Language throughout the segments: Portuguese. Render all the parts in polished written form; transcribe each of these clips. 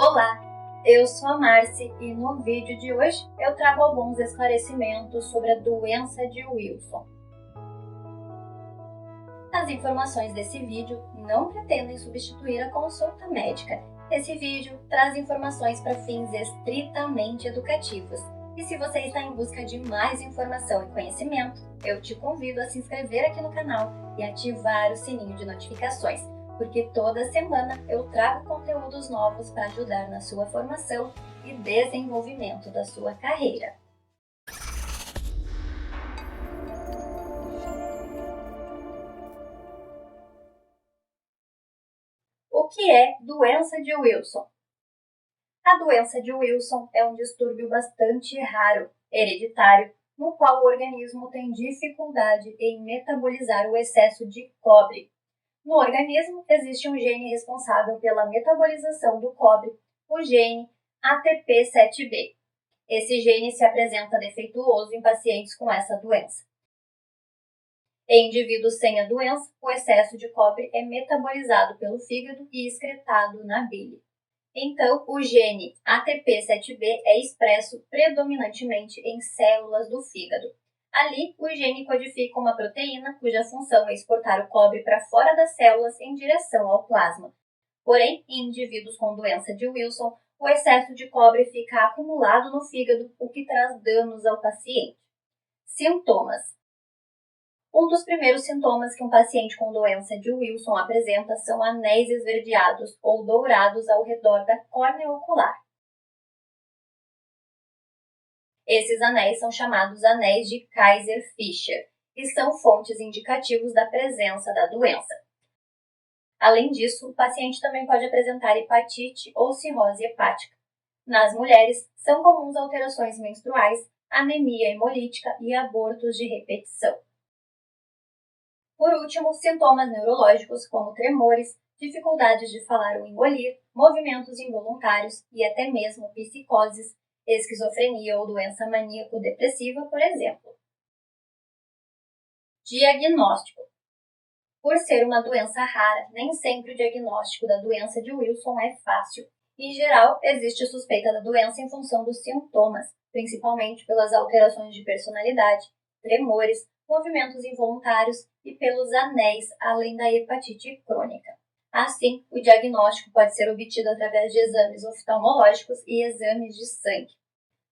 Olá, eu sou a Marci e no vídeo de hoje eu trago alguns esclarecimentos sobre a doença de Wilson. As informações desse vídeo não pretendem substituir a consulta médica. Esse vídeo traz informações para fins estritamente educativos. E se você está em busca de mais informação e conhecimento, eu te convido a se inscrever aqui no canal e ativar o sininho de notificações, porque toda semana eu trago conteúdos novos para ajudar na sua formação e desenvolvimento da sua carreira. O que é doença de Wilson? A doença de Wilson é um distúrbio bastante raro, hereditário, no qual o organismo tem dificuldade em metabolizar o excesso de cobre. No organismo, existe um gene responsável pela metabolização do cobre, o gene ATP7B. Esse gene se apresenta defeituoso em pacientes com essa doença. Em indivíduos sem a doença, o excesso de cobre é metabolizado pelo fígado e excretado na bile. Então, o gene ATP7B é expresso predominantemente em células do fígado. Ali, o gene codifica uma proteína cuja função é exportar o cobre para fora das células em direção ao plasma. Porém, em indivíduos com doença de Wilson, o excesso de cobre fica acumulado no fígado, o que traz danos ao paciente. Sintomas. Um dos primeiros sintomas que um paciente com doença de Wilson apresenta são anéis esverdeados ou dourados ao redor da córnea ocular. Esses anéis são chamados anéis de Kayser-Fischer e são fontes indicativos da presença da doença. Além disso, o paciente também pode apresentar hepatite ou cirrose hepática. Nas mulheres, são comuns alterações menstruais, anemia hemolítica e abortos de repetição. Por último, sintomas neurológicos como tremores, dificuldades de falar ou engolir, movimentos involuntários e até mesmo psicoses, esquizofrenia ou doença maníaco-depressiva, por exemplo. Diagnóstico. Por ser uma doença rara, nem sempre o diagnóstico da doença de Wilson é fácil. Em geral, existe suspeita da doença em função dos sintomas, principalmente pelas alterações de personalidade, tremores, movimentos involuntários e pelos anéis, além da hepatite crônica. Assim, o diagnóstico pode ser obtido através de exames oftalmológicos e exames de sangue.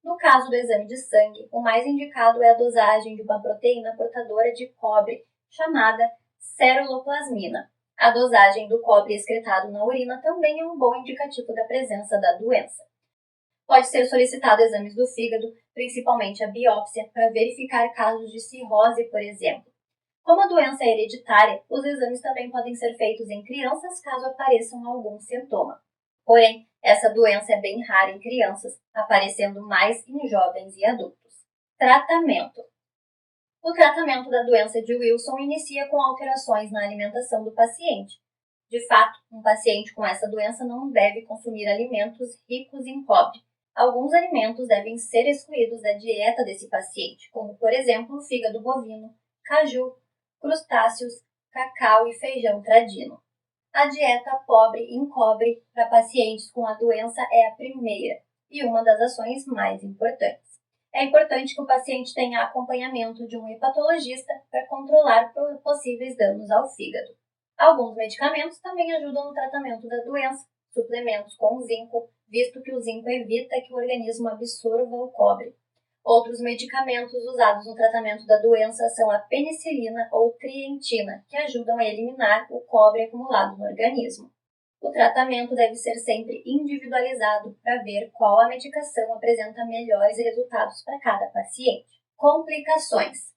No caso do exame de sangue, o mais indicado é a dosagem de uma proteína portadora de cobre, chamada ceruloplasmina. A dosagem do cobre excretado na urina também é um bom indicativo da presença da doença. Pode ser solicitado exames do fígado, principalmente a biópsia, para verificar casos de cirrose, por exemplo. Como a doença é hereditária, os exames também podem ser feitos em crianças caso apareçam algum sintoma. Porém, essa doença é bem rara em crianças, aparecendo mais em jovens e adultos. Tratamento. O tratamento da doença de Wilson inicia com alterações na alimentação do paciente. De fato, um paciente com essa doença não deve consumir alimentos ricos em cobre. Alguns alimentos devem ser excluídos da dieta desse paciente, como, por exemplo, o fígado bovino, caju, crustáceos, cacau e feijão tradino. A dieta pobre em cobre para pacientes com a doença é a primeira e uma das ações mais importantes. É importante que o paciente tenha acompanhamento de um hepatologista para controlar possíveis danos ao fígado. Alguns medicamentos também ajudam no tratamento da doença, suplementos com zinco, visto que o zinco evita que o organismo absorva o cobre. Outros medicamentos usados no tratamento da doença são a penicilina ou trientina, que ajudam a eliminar o cobre acumulado no organismo. O tratamento deve ser sempre individualizado para ver qual a medicação apresenta melhores resultados para cada paciente. Complicações.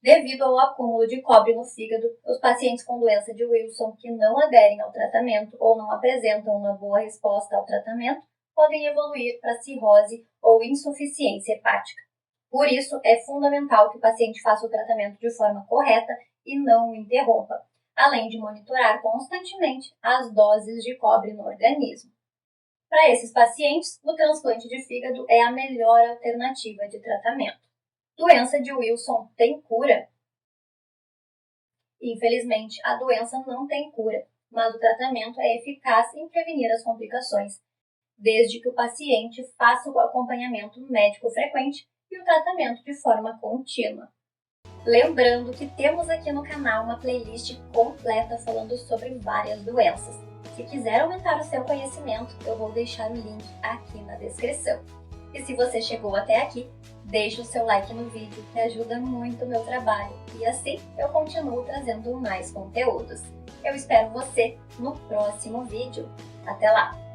Devido ao acúmulo de cobre no fígado, os pacientes com doença de Wilson que não aderem ao tratamento ou não apresentam uma boa resposta ao tratamento podem evoluir para cirrose ou insuficiência hepática. Por isso, é fundamental que o paciente faça o tratamento de forma correta e não o interrompa, além de monitorar constantemente as doses de cobre no organismo. Para esses pacientes, o transplante de fígado é a melhor alternativa de tratamento. Doença de Wilson tem cura? Infelizmente, a doença não tem cura, mas o tratamento é eficaz em prevenir as complicações, desde que o paciente faça o acompanhamento médico frequente e o tratamento de forma contínua. Lembrando que temos aqui no canal uma playlist completa falando sobre várias doenças. Se quiser aumentar o seu conhecimento, eu vou deixar o link aqui na descrição. E se você chegou até aqui, deixe o seu like no vídeo, que ajuda muito o meu trabalho. E assim eu continuo trazendo mais conteúdos. Eu espero você no próximo vídeo. Até lá!